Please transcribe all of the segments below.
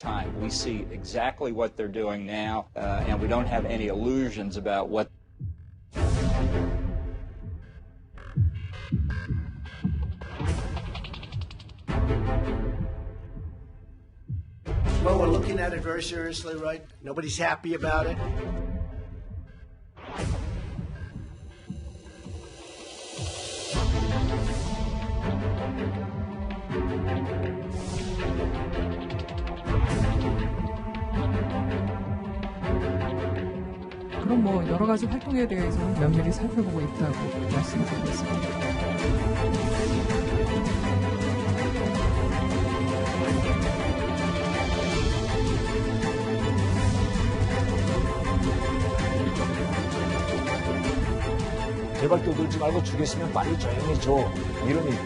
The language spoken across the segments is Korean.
time. We see exactly what they're doing now, and we don't have any illusions about what. Well, we're looking at it very seriously, right? Nobody's happy about it. 그럼 뭐 여러 가지 활동에 대해서는 면밀히 살펴보고 있다고 말씀드리겠습니다. 제발 떠들지 말고 죽였으면 빨리 조용히 줘. 이런 얘기.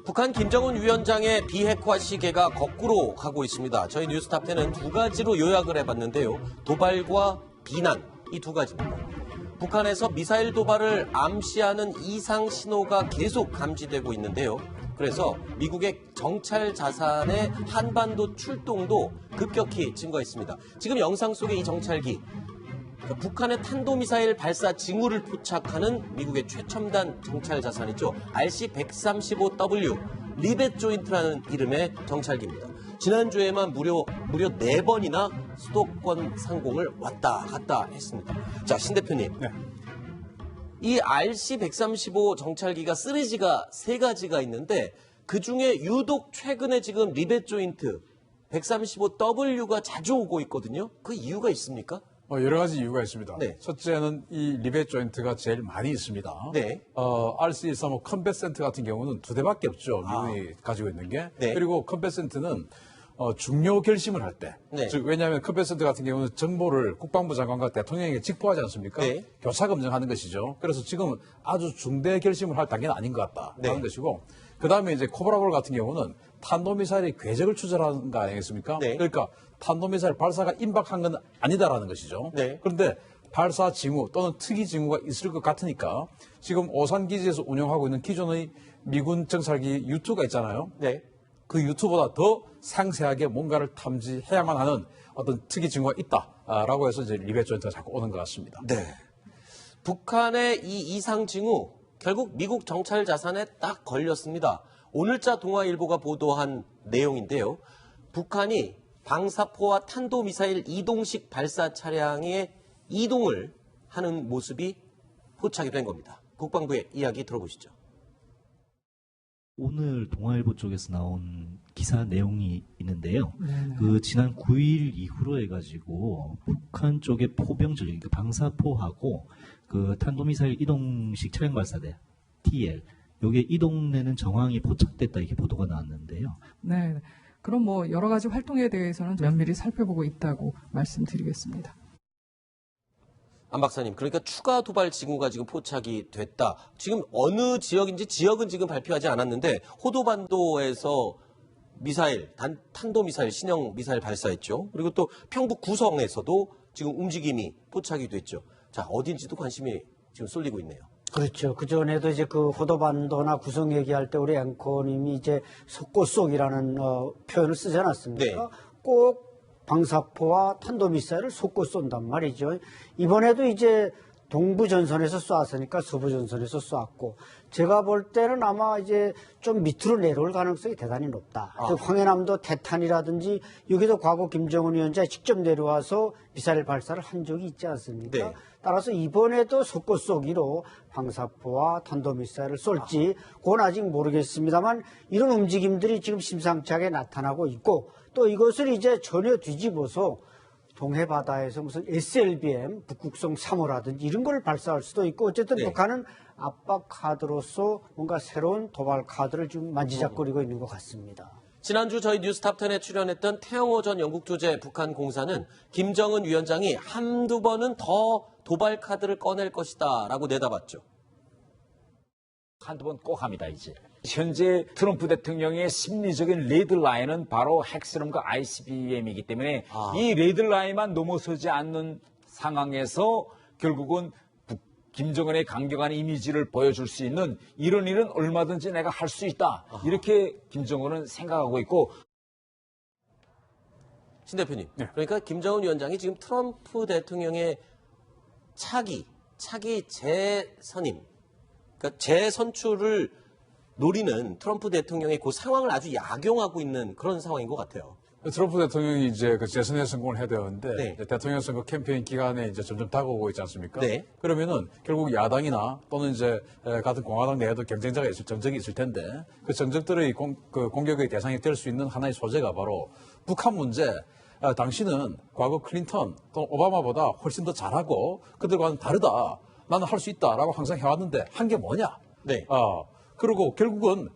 북한 김정은 위원장의 비핵화 시계가 거꾸로 가고 있습니다. 저희 뉴스탑10은 두 가지로 요약을 해봤는데요. 도발과 비난, 이 두 가지입니다. 북한에서 미사일 도발을 암시하는 이상 신호가 계속 감지되고 있는데요. 그래서 미국의 정찰 자산의 한반도 출동도 급격히 증가했습니다. 지금 영상 속의 이 정찰기, 북한의 탄도미사일 발사 징후를 포착하는 미국의 최첨단 정찰 자산이죠. RC-135W 리벳 조인트라는 이름의 정찰기입니다. 지난주에만 무려 4번이나 수도권 상공을 왔다 갔다 했습니다. 자, 신 대표님. 네. 이 RC-135 정찰기가 쓰레기가 3가지가 있는데 그중에 유독 최근에 지금 리벳 조인트 135W가 자주 오고 있거든요. 그 이유가 있습니까? 여러 가지 이유가 있습니다. 네. 첫째는 이 리벳 조인트가 제일 많이 있습니다. 네. RC-135 컴뱃 센터 같은 경우는 2대밖에 없죠. 미국이 가지고 있는 게. 네. 그리고 컴뱃 센터는 중요 결심을 할 때. 네. 즉, 왜냐하면 컴뱃 센터 같은 경우는 정보를 국방부 장관과 대통령에게 직보하지 않습니까? 네. 교차 검증하는 것이죠. 그래서 지금은 아주 중대 결심을 할 단계는 아닌 것 같다. 네. 하는 것이고. 그 다음에 이제 코브라볼 같은 경우는 탄도미사일의 궤적을 추적하는 거 아니겠습니까? 네. 그러니까 탄도미사일 발사가 임박한 건 아니다라는 것이죠. 네. 그런데 발사 징후 또는 특이 징후가 있을 것 같으니까 지금 오산기지에서 운영하고 있는 기존의 미군 정찰기 U2가 있잖아요. 네. 그 U2보다 더 상세하게 뭔가를 탐지해야만 하는 어떤 특이 징후가 있다라고 해서 이제 리벳 조인트가 자꾸 오는 것 같습니다. 네. 북한의 이 이상 징후, 결국 미국 정찰 자산에 딱 걸렸습니다. 오늘자 동아일보가 보도한 내용인데요. 북한이 방사포와 탄도미사일 이동식 발사 차량의 이동을 하는 모습이 포착이 된 겁니다. 국방부의 이야기 들어보시죠. 오늘 동아일보 쪽에서 나온 기사 내용이 있는데요. 네네. 그 지난 9일 이후로 해가지고 북한 쪽의 포병적, 그러니까 방사포하고 그 탄도미사일 이동식 차량 발사대 TL, 요게 이동되는 정황이 포착됐다 이렇게 보도가 나왔는데요. 네. 그럼 뭐 여러 가지 활동에 대해서는 면밀히 살펴보고 있다고 말씀드리겠습니다. 안 박사님, 그러니까 추가 도발 징후가 지금 포착이 됐다. 지금 어느 지역인지 지역은 지금 발표하지 않았는데 호도반도에서 미사일, 탄도미사일, 신형 미사일 발사했죠. 그리고 또 평북 구성에서도 지금 움직임이 포착이 됐죠. 자, 어딘지도 관심이 지금 쏠리고 있네요. 그렇죠. 그전에도 이제 그 호도반도나 구성 얘기할 때 우리 앵커님이 이제 속고속이라는 표현을 쓰지 않았습니까? 네. 꼭 방사포와 탄도미사일을 솟고 쏜단 말이죠. 이번에도 이제 동부전선에서 쐈으니까 서부전선에서 쐈고, 제가 볼 때는 아마 이제 좀 밑으로 내려올 가능성이 대단히 높다. 황해남도 대탄이라든지 여기도 과거 김정은 위원장이 직접 내려와서 미사일 발사를 한 적이 있지 않습니까? 네. 따라서 이번에도 속고 쏘기로 방사포와 탄도미사일을 쏠지 그건 아직 모르겠습니다만 이런 움직임들이 지금 심상찮게 나타나고 있고, 또 이것을 이제 전혀 뒤집어서 동해 바다에서 무슨 SLBM, 북극성 3호라든지 이런 걸 발사할 수도 있고, 어쨌든 네. 북한은 압박 카드로서 뭔가 새로운 도발 카드를 지금 만지작거리고 있는 것 같습니다. 지난주 저희 뉴스탑10에 출연했던 태영호 전 영국 조제 북한 공사는 김정은 위원장이 한두 번은 더 도발 카드를 꺼낼 것이다 라고 내다봤죠. 한두 번 꼭 합니다, 이제. 현재 트럼프 대통령의 심리적인 레드라인은 바로 핵실험과 ICBM이기 때문에 이 레드라인만 넘어서지 않는 상황에서 결국은 김정은의 강경한 이미지를 보여줄 수 있는 이런 일은 얼마든지 내가 할 수 있다. 이렇게 김정은은 생각하고 있고. 신 대표님, 그러니까 김정은 위원장이 지금 트럼프 대통령의 차기 재선임, 그러니까 재선출을 노리는 트럼프 대통령의 그 상황을 아주 약용하고 있는 그런 상황인 것 같아요. 트럼프 대통령이 이제 그 재선에 성공을 해야 되는데 네. 대통령 선거 캠페인 기간에 이제 점점 다가오고 있지 않습니까? 네. 그러면은 결국 야당이나 또는 이제 같은 공화당 내에도 경쟁자가 정적이 있을 텐데 그 정적들의 공격의 대상이 될 수 있는 하나의 소재가 바로 북한 문제. 당신은 과거 클린턴 또는 오바마보다 훨씬 더 잘하고 그들과는 다르다. 나는 할 수 있다라고 항상 해왔는데 한 게 뭐냐? 네. 그리고 결국은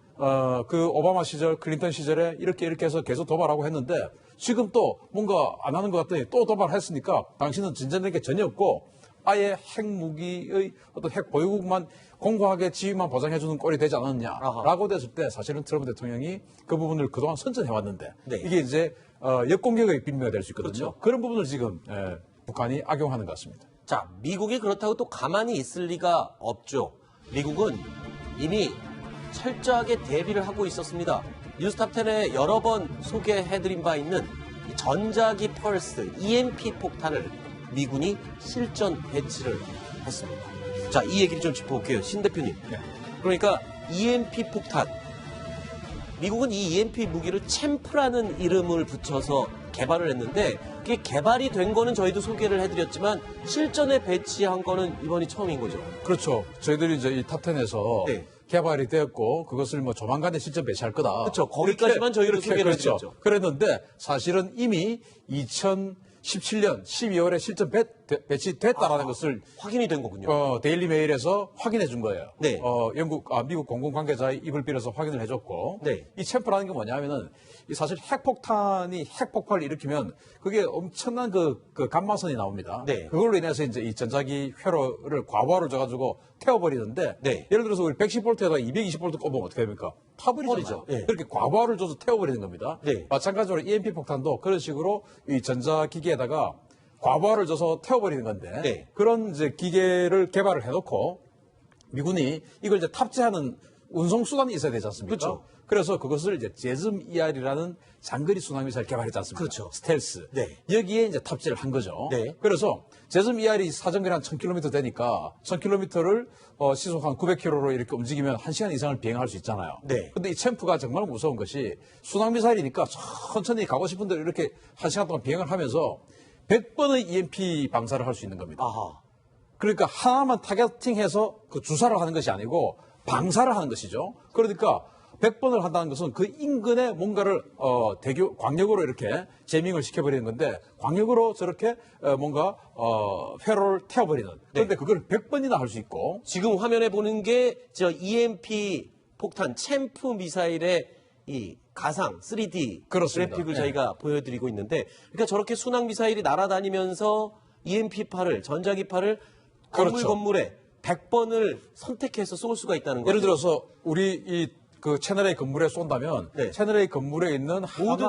그 오바마 시절, 클린턴 시절에 이렇게 해서 계속 도발하고 했는데 지금 또 뭔가 안 하는 것 같더니 또 도발했으니까 당신은 진전된 게 전혀 없고 아예 핵무기의 어떤 핵 보유국만 공고하게 지위만 보장해주는 꼴이 되지 않았냐라고 됐을 때 사실은 트럼프 대통령이 그 부분을 그동안 선전해왔는데 네. 이게 이제 역공격의 빌미가 될 수 있거든요. 그렇죠. 그런 부분을 지금 북한이 악용하는 것 같습니다. 자, 미국이 그렇다고 또 가만히 있을 리가 없죠. 미국은 이미 철저하게 대비를 하고 있었습니다. 뉴스탑10에 여러 번 소개해드린 바 있는 이 전자기 펄스 EMP 폭탄을 미군이 실전 배치를 했습니다. 자, 이 얘기를 좀 짚어볼게요. 신 대표님. 그러니까 EMP 폭탄. 미국은 이 EMP 무기를 챔프라는 이름을 붙여서 개발을 했는데 그게 개발이 된 거는 저희도 소개를 해드렸지만 실전에 배치한 거는 이번이 처음인 거죠. 그렇죠. 저희들이 이제 이 탑10에서 네. 개발이 되었고 그것을 뭐 조만간에 실전 배치할 거다. 그렇죠. 거기까지만 저희도 소개를 그렇죠. 해드렸죠. 그랬는데 사실은 이미 2017년 12월에 실전 배치됐다라는 것을 확인이 된 거군요. 데일리 메일에서 확인해 준 거예요. 네. 미국 공군 관계자의 입을 빌어서 확인을 해줬고 네. 이 챔프라는 게 뭐냐면은 이 사실 핵폭탄이 핵폭발을 일으키면 그게 엄청난 그 감마선이 나옵니다. 네. 그걸로 인해서 이제 이 전자기 회로를 과부하를 줘가지고 태워버리는데 네. 예를 들어서 우리 110V에다 220V 꼽으면 어떻게 됩니까? 타버리죠. 네. 그렇게 과부하를 줘서 태워버리는 겁니다. 네. 마찬가지로 EMP 폭탄도 그런 식으로 이 전자기기에다가 과부하를 줘서 태워버리는 건데 네. 그런 이제 기계를 개발을 해놓고 미군이 이걸 이제 탑재하는 운송 수단이 있어야 되지 않습니까? 그렇죠. 그래서 그것을 이제 제즘 ER이라는 장거리 순항미사일 개발했지 않습니까? 그렇죠. 스텔스. 네. 여기에 이제 탑재를 한 거죠. 네. 그래서 제점 ER이 사정거리 한 1000km 되니까 1000km를 시속 한 900km로 이렇게 움직이면 1시간 이상을 비행할 수 있잖아요. 네. 근데 이 챔프가 정말 무서운 것이 순항미사일이니까 천천히 가고 싶은 대로 이렇게 1시간 동안 비행을 하면서 100번의 EMP 방사를 할 수 있는 겁니다. 아하. 그러니까 하나만 타겟팅해서 그 주사를 하는 것이 아니고 방사를 하는 것이죠. 그러니까 100번을 한다는 것은 그 인근에 뭔가를 광역으로 이렇게 제밍을 시켜버리는 건데 광역으로 저렇게 뭔가 회로를 태워버리는. 그런데 그걸 100번이나 할 수 있고 지금 화면에 보는 게 저 EMP 폭탄 챔프 미사일의 이 가상 3D 그렇습니다. 그래픽을 네. 저희가 보여드리고 있는데 그러니까 저렇게 순항 미사일이 날아다니면서 EMP파를 전자기파를 그렇죠. 건물에 100번을 선택해서 쏠 수가 있다는 거죠. 예를 들어서 우리 그 채널 A 건물에 쏜다면 네. 채널 A 건물에 있는 모든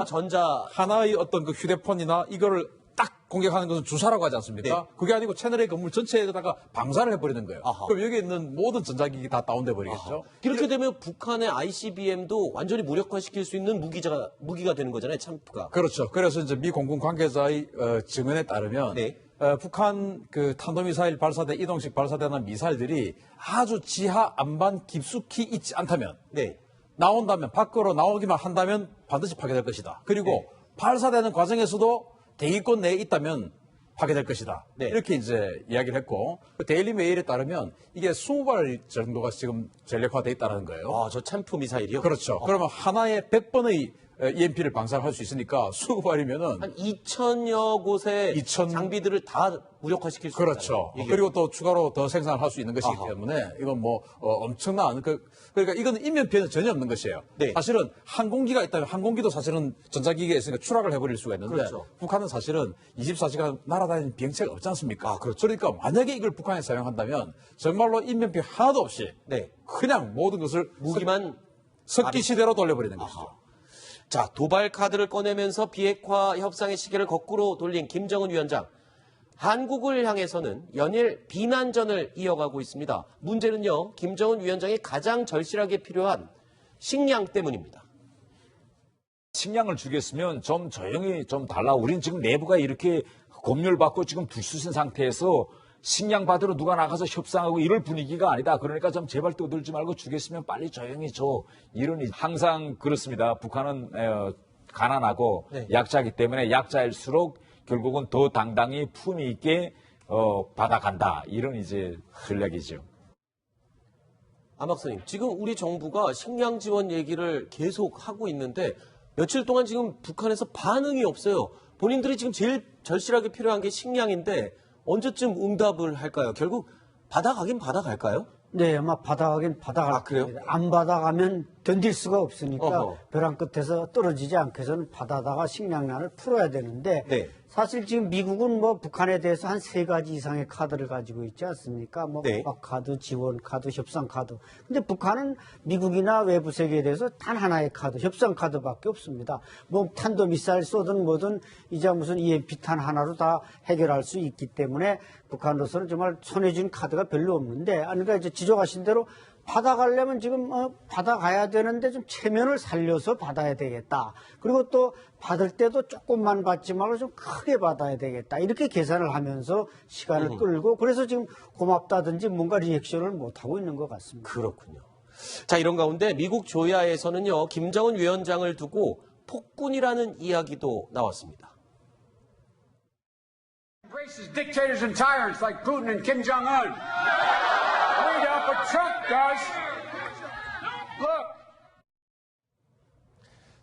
하나의 어떤 그 휴대폰이나 이거를 딱 공격하는 것은 주사라고 하지 않습니까? 네. 그게 아니고 채널 A 건물 전체에다가 방사를 해버리는 거예요. 아하. 그럼 여기 있는 모든 전자기기 다 다운돼 버리겠죠. 이렇게 되면 북한의 ICBM도 완전히 무력화시킬 수 있는 무기가 되는 거잖아요, 챔프가. 그렇죠. 그래서 이제 미 공군 관계자의 증언에 따르면 네. 북한 그 탄도미사일 발사대 이동식 발사대나 미사일들이 아주 지하 안반 깊숙이 있지 않다면 네. 나온다면 밖으로 나오기만 한다면 반드시 파괴될 것이다. 그리고 네. 발사되는 과정에서도 대기권 내에 있다면 파괴될 것이다. 네. 이렇게 이제 이야기를 했고 그 데일리 메일에 따르면 이게 20발 정도가 지금 전력화돼 있다는 거예요. 아, 저 챔프 미사일이요? 그렇죠. 그러면 하나에 100번의 EMP를 방사를 할 수 있으니까 20발이면은 한 2천여 곳의 2,000 장비들을 다 무력화시킬 수 그렇죠. 있다. 그리고 또 추가로 더 생산을 할 수 있는 것이기 아하. 때문에 이건 뭐 엄청난 그러니까 이거는 인면 피해는 전혀 없는 것이에요. 네. 사실은 항공기가 있다면 항공기도 사실은 전자기기가 있으니까 추락을 해버릴 수가 있는데 그렇죠. 북한은 사실은 24시간 날아다니는 비행체가 없지 않습니까? 아, 그렇죠. 그러니까 만약에 이걸 북한에 사용한다면 정말로 인면 피해 하나도 없이 네. 그냥 모든 것을 무기만 석기시대로 돌려버리는 것이죠. 자, 도발 카드를 꺼내면서 비핵화 협상의 시계를 거꾸로 돌린 김정은 위원장. 한국을 향해서는 연일 비난전을 이어가고 있습니다. 문제는요, 김정은 위원장이 가장 절실하게 필요한 식량 때문입니다. 식량을 주겠으면 좀 조용히 좀 달라. 우린 지금 내부가 이렇게 검열받고 지금 불수신 상태에서 식량 받으러 누가 나가서 협상하고 이럴 분위기가 아니다. 그러니까 좀 제발 떠들지 말고 주겠으면 빨리 조용히 줘. 이런 항상 그렇습니다. 북한은 가난하고 네. 약자이기 때문에 약자일수록 결국은 더 당당히 품위 있게 받아간다. 이런 이제 전략이죠. 안 박사님, 지금 우리 정부가 식량 지원 얘기를 계속 하고 있는데 며칠 동안 지금 북한에서 반응이 없어요. 본인들이 지금 제일 절실하게 필요한 게 식량인데 언제쯤 응답을 할까요? 결국 받아가긴 받아갈까요? 네, 아마 받아가긴 받아갈 아, 그래요? 겁니다. 안 받아가면 견딜 수가 없으니까 어허. 벼랑 끝에서 떨어지지 않게 해서는 받아다가 식량난을 풀어야 되는데 네. 사실 지금 미국은 뭐 북한에 대해서 한 3가지 이상의 카드를 가지고 있지 않습니까? 뭐 네. 협박 카드, 지원 카드, 협상 카드. 근데 북한은 미국이나 외부 세계에 대해서 단 하나의 카드, 협상 카드밖에 없습니다. 뭐 탄도미사일 쏘든 뭐든 이제 무슨 EMP탄 하나로 다 해결할 수 있기 때문에 북한으로서는 정말 손에 쥔 카드가 별로 없는데, 그러니까 이제 지적하신 대로 받아가려면 지금 받아가야 되는데 좀 체면을 살려서 받아야 되겠다. 그리고 또 받을 때도 조금만 받지 말고 좀 크게 받아야 되겠다. 이렇게 계산을 하면서 시간을 끌고 그래서 지금 고맙다든지 뭔가 리액션을 못하고 있는 것 같습니다. 그렇군요. 자, 이런 가운데 미국 조야에서는요, 김정은 위원장을 두고 폭군이라는 이야기도 나왔습니다. Embraces dictators and tyrants like Putin and Kim Jong-un. Read out what Trump does. Look.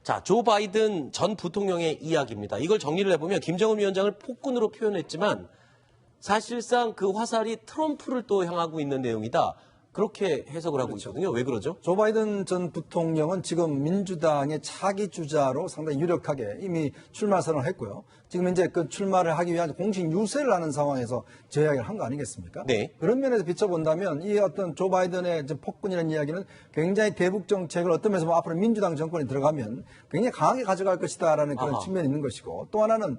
자, 조 바이든 전 부통령의 이야기입니다. 이걸 정리를 해보면 김정은 위원장을 폭군으로 표현했지만 사실상 그 화살이 트럼프를 또 향하고 있는 내용이다. 그렇게 해석을 하고 있거든요. 왜 그러죠? 조 바이든 전 부통령은 지금 민주당의 차기 주자로 상당히 유력하게 이미 출마 선언을 했고요. 지금 이제 그 출마를 하기 위한 공식 유세를 하는 상황에서 저 이야기를 한 거 아니겠습니까? 네. 그런 면에서 비춰본다면 이 어떤 조 바이든의 폭군이라는 이야기는 굉장히 대북 정책을 어떤 면에서 앞으로 민주당 정권이 들어가면 굉장히 강하게 가져갈 것이다라는 그런 측면이 있는 것이고, 또 하나는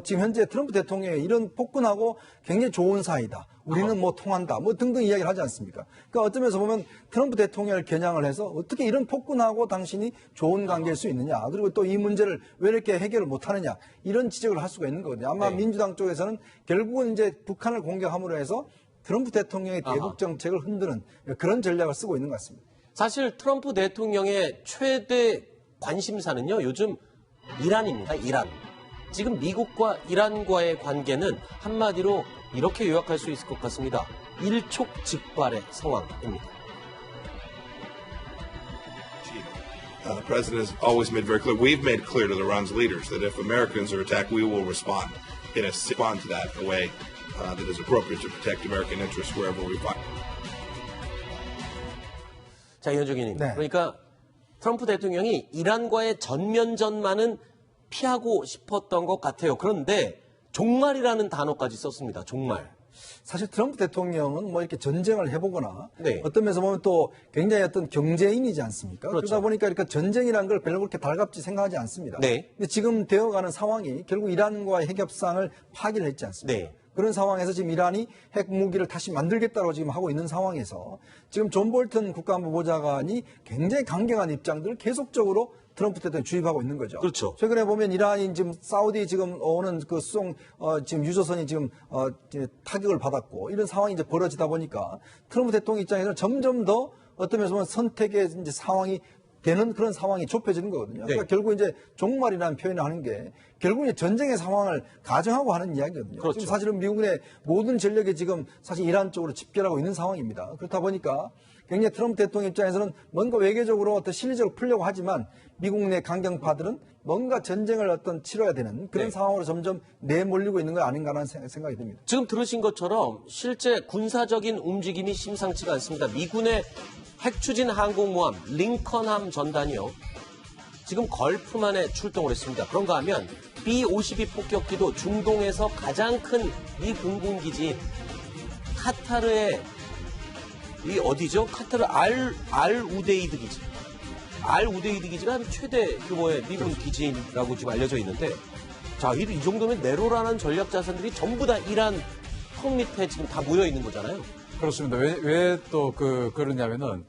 지금 현재 트럼프 대통령의 이런 폭군하고 굉장히 좋은 사이다. 우리는 뭐 통한다, 뭐 등등 이야기를 하지 않습니까? 그러니까 어떤 면에서 보면 트럼프 대통령을 겨냥을 해서 어떻게 이런 폭군하고 당신이 좋은 관계일 수 있느냐, 그리고 또 이 문제를 왜 이렇게 해결을 못하느냐, 이런 지적을 할 수가 있는 거거든요. 아마 네. 민주당 쪽에서는 결국은 이제 북한을 공격함으로 해서 트럼프 대통령의 대북 정책을 흔드는 그런 전략을 쓰고 있는 것 같습니다. 사실 트럼프 대통령의 최대 관심사는요, 요즘 이란입니다. 이란. 지금 미국과 이란과의 관계는 한마디로 이렇게 요약할 수 있을 것 같습니다. 일촉즉발의 상황입니다. The president has always made very clear, we've made clear to the Iran's leaders that if Americans are attacked, we will respond to that in a way that is appropriate to protect American interests wherever we find. 자, 이현정 의원님. 네. 그러니까 트럼프 대통령이 이란과의 전면전만은 피하고 싶었던 것 같아요. 그런데 종말이라는 단어까지 썼습니다. 종말. 사실 트럼프 대통령은 뭐 이렇게 전쟁을 해보거나 네. 어떤 면에서 보면 또 굉장히 어떤 경제인이지 않습니까? 그렇죠. 그러다 보니까 이렇게 전쟁이라는 걸 별로 그렇게 달갑지 생각하지 않습니다. 네. 근데 지금 되어가는 상황이 결국 이란과의 핵협상을 파기를 했지 않습니까? 네. 그런 상황에서 지금 이란이 핵무기를 다시 만들겠다고 지금 하고 있는 상황에서 지금 존 볼튼 국가안보 보좌관이 굉장히 강경한 입장들을 계속적으로 트럼프 대통령이 주입하고 있는 거죠. 그렇죠. 최근에 보면 이란이 지금 사우디 지금 오는 그 수송 지금 유조선이 지금 이제 타격을 받았고 이런 상황이 이제 벌어지다 보니까 트럼프 대통령 입장에서는 점점 더 어떤 면에서 보면 선택의 이제 상황이 되는 그런 상황이 좁혀지는 거거든요. 네. 그러니까 결국 이제 종말이라는 표현을 하는 게 결국 이제 전쟁의 상황을 가정하고 하는 이야기거든요. 그렇죠. 지금 사실은 미국의 모든 전력이 지금 사실 이란 쪽으로 집결하고 있는 상황입니다. 그렇다 보니까 굉장히 트럼프 대통령 입장에서는 뭔가 외교적으로 어떤 실리적으로 풀려고 하지만 미국 내 강경파들은 뭔가 전쟁을 어떤 치러야 되는 그런 네. 상황으로 점점 내몰리고 있는 거 아닌가라는 생각이 듭니다. 지금 들으신 것처럼 실제 군사적인 움직임이 심상치가 않습니다. 미군의 핵추진 항공모함 링컨함 전단이요. 지금 걸프만에 출동을 했습니다. 그런가 하면 B-52 폭격기도 중동에서 가장 큰 미 공군기지 카타르의 이 어디죠? 카타르 알-우데이드 기지. 알-우데이드 기지가 최대 규모의 미군 기지라고 지금 알려져 있는데 자, 이 정도면 네로라는 전략 자산들이 전부 다 이란 턱 밑에 지금 다 모여 있는 거잖아요. 그렇습니다. 왜 또 그러냐면은,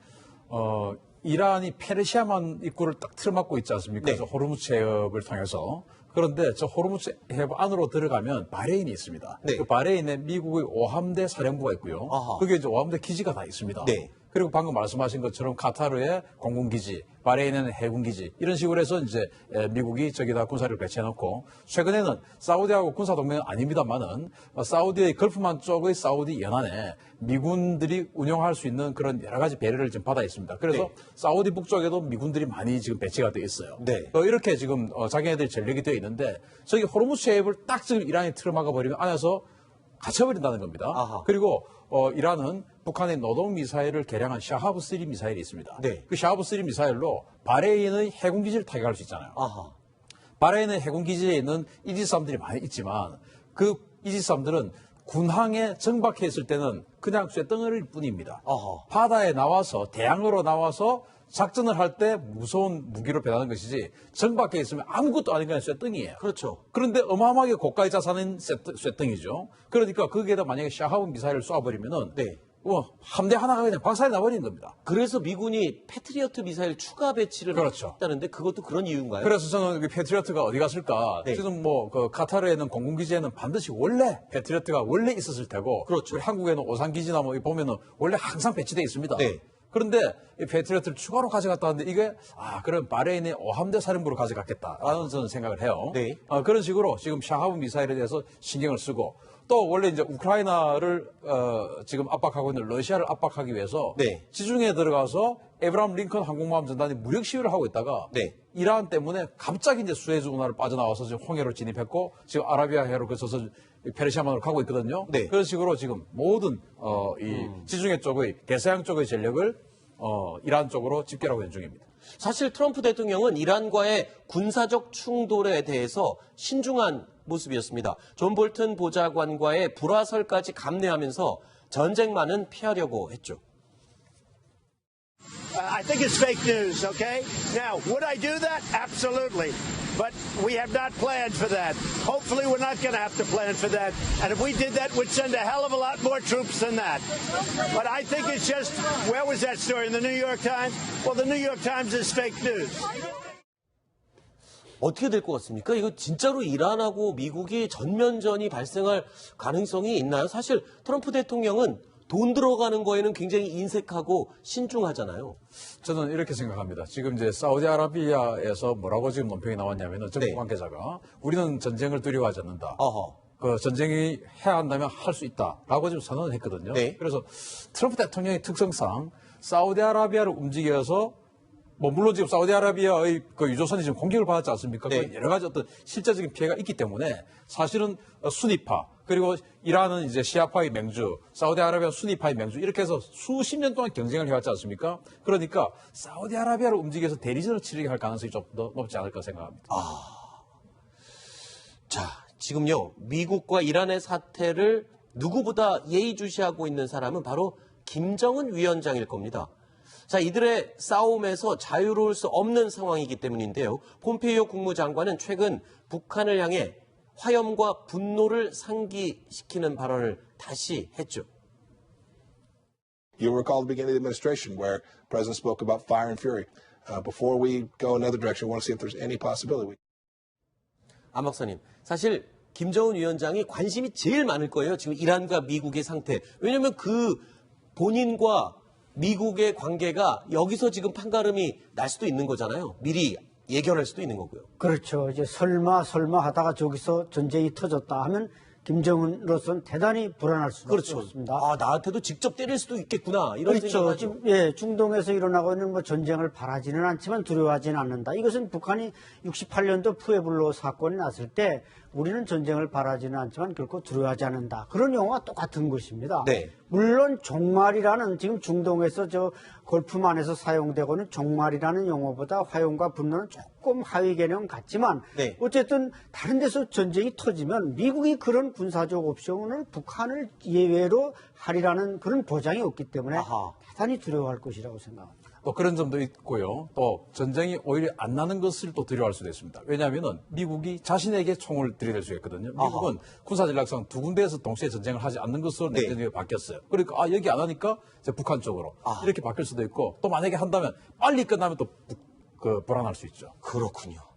이란이 페르시아만 입구를 딱 틀어막고 있지 않습니까? 네. 그래서 호르무즈 해협을 통해서. 그런데 저 호르무즈 해협 안으로 들어가면 바레인이 있습니다. 네. 그 바레인에 미국의 오함대 사령부가 있고요. 아하. 그게 이제 오함대 기지가 다 있습니다. 네. 그리고 방금 말씀하신 것처럼 카타르의 공군기지, 바레인에는 해군기지 이런 식으로 해서 이제 미국이 저기다 군사를 배치해놓고 최근에는 사우디하고 군사동맹은 아닙니다만은 사우디의 걸프만 쪽의 사우디 연안에 미군들이 운영할 수 있는 그런 여러 가지 배려를 지금 받아 있습니다. 그래서 네. 사우디 북쪽에도 미군들이 많이 지금 배치가 되어 있어요. 네. 이렇게 지금 자기네들이 전력이 되어 있는데 저기 호르무즈 해협을 딱 지금 이란이 틀어막아 버리면 안에서 갇혀버린다는 겁니다. 아하. 그리고 이란은 북한의 노동 미사일을 개량한 샤하브-3 미사일이 있습니다. 네. 그 샤하브-3 미사일로 바레인의 해군기지를 타격할 수 있잖아요. 아하. 바레인의 해군기지에 있는 이지스함들이 많이 있지만 그 이지스함들은 군항에 정박해 있을 때는 그냥 쇳덩어리일 뿐입니다. 아하. 바다에 나와서 대양으로 나와서 작전을 할 때 무서운 무기로 변하는 것이지 정박해 있으면 아무것도 아닌 그냥 쇳덩이에요. 그렇죠. 그런데 어마어마하게 고가의 자산인 쇳덩이죠. 그러니까 거기에다 만약에 샤하브 미사일을 쏴버리면은 네. 함대 하나가 그냥 박살이 나버리는 겁니다. 그래서 미군이 패트리어트 미사일 추가 배치를 그렇죠. 했다는데 그것도 그런 이유인가요? 그래서 저는 그 패트리어트가 어디 갔을까? 네. 지금 그 카타르에는 공군기지에는 반드시 원래 패트리어트가 원래 있었을 테고, 그렇죠. 우리 한국에는 오산기지나 뭐 보면은 원래 항상 배치돼 있습니다. 네. 그런데 이 패트리어트를 추가로 가져갔다는데 이게 그럼 바레인의 오함대 사령부로 가져갔겠다라는 저는 생각을 해요. 네. 그런 식으로 지금 샤하브 미사일에 대해서 신경을 쓰고 또 원래 이제 우크라이나를 지금 압박하고 있는 러시아를 압박하기 위해서 네. 지중해에 들어가서 에브라함 링컨 항공모함 전단이 무력 시위를 하고 있다가 네. 이란 때문에 갑자기 이제 수에즈 운하를 빠져나와서 지금 홍해로 진입했고 지금 아라비아해로 거쳐서 페르시아만으로 가고 있거든요. 네. 그런 식으로 지금 모든 이 지중해 쪽의 대서양 쪽의 전력을 이란 쪽으로 집결하고 있는 중입니다. 사실 트럼프 대통령은 이란과의 군사적 충돌에 대해서 신중한 모습이었습니다. 존 볼튼 보좌관과의 불화설까지 감내하면서 전쟁만은 피하려고 했죠. I think it's fake news, okay? Now, would I do that? Absolutely. But we have not planned for that. Hopefully, we're not going to have to plan for that. And if we did that, we'd send a hell of a lot more troops than that. But I think it's just, where was that story? In the New York Times? Well, the New York Times is fake news. 어떻게 될 것 같습니까? 이거 진짜로 이란하고 미국이 전면전이 발생할 가능성이 있나요? 사실 트럼프 대통령은 돈 들어가는 거에는 굉장히 인색하고 신중하잖아요. 저는 이렇게 생각합니다. 지금 이제 사우디아라비아에서 뭐라고 지금 논평이 나왔냐면은 정부 네. 관계자가 우리는 전쟁을 두려워하지 않는다. 어허. 그 전쟁이 해야 한다면 할 수 있다라고 지금 선언을 했거든요. 네. 그래서 트럼프 대통령의 특성상 사우디아라비아를 움직여서 물론 지금 사우디아라비아의 그 유조선이 지금 공격을 받았지 않습니까? 네. 그 여러 가지 어떤 실제적인 피해가 있기 때문에 사실은 순위파 그리고 이란은 이제 시아파의 맹주, 사우디아라비아 순위파의 맹주 이렇게 해서 수십 년 동안 경쟁을 해왔지 않습니까? 그러니까 사우디아라비아를 움직여서 대리전을 치르게 할 가능성이 좀 더 높지 않을까 생각합니다. 자, 지금요, 미국과 이란의 사태를 누구보다 예의주시하고 있는 사람은 바로 김정은 위원장일 겁니다. 자, 이들의 싸움에서 자유로울 수 없는 상황이기 때문인데요. 폼페이오 국무장관은 최근 북한을 향해 화염과 분노를 상기시키는 발언을 다시 했죠. You'll recall the beginning of the administration where the president spoke about fire and fury. Before we go another direction, we want to see if there's any possibility. 안 박사님, 사실 김정은 위원장이 관심이 제일 많을 거예요. 지금 이란과 미국의 상태. 왜냐하면 그 본인과 미국의 관계가 여기서 지금 판가름이 날 수도 있는 거잖아요. 미리 예견할 수도 있는 거고요. 그렇죠. 이제 설마 하다가 저기서 전쟁이 터졌다 하면 김정은으로서는 대단히 불안할 수밖에 없습니다. 아, 나한테도 직접 때릴 수도 있겠구나. 이런 그렇죠. 생각을 지금 중동에서 일어나고 있는 전쟁을 바라지는 않지만 두려워하지는 않는다. 이것은 북한이 68년도 푸에블로 사건이 났을 때 우리는 전쟁을 바라지는 않지만 결코 두려워하지 않는다. 그런 용어와 똑같은 것입니다. 네. 물론 종말이라는 지금 중동에서 걸프만에서 사용되고 있는 종말이라는 용어보다 화용과 분노는 조금 하위 개념 같지만 네. 어쨌든 다른 데서 전쟁이 터지면 미국이 그런 군사적 옵션을 북한을 예외로 하리라는 그런 보장이 없기 때문에 아하. 대단히 두려워할 것이라고 생각합니다. 또 그런 점도 있고요. 또 전쟁이 오히려 안 나는 것을 또 두려워할 수도 있습니다. 왜냐하면은 미국이 자신에게 총을 들이댈 수 있거든요. 미국은 군사전략상 두 군데에서 동시에 전쟁을 하지 않는 것으로 네. 내년에 바뀌었어요. 그러니까 여기 안 하니까 이제 북한 쪽으로 이렇게 바뀔 수도 있고 또 만약에 한다면 빨리 끝나면 또 불안할 수 있죠. 그렇군요.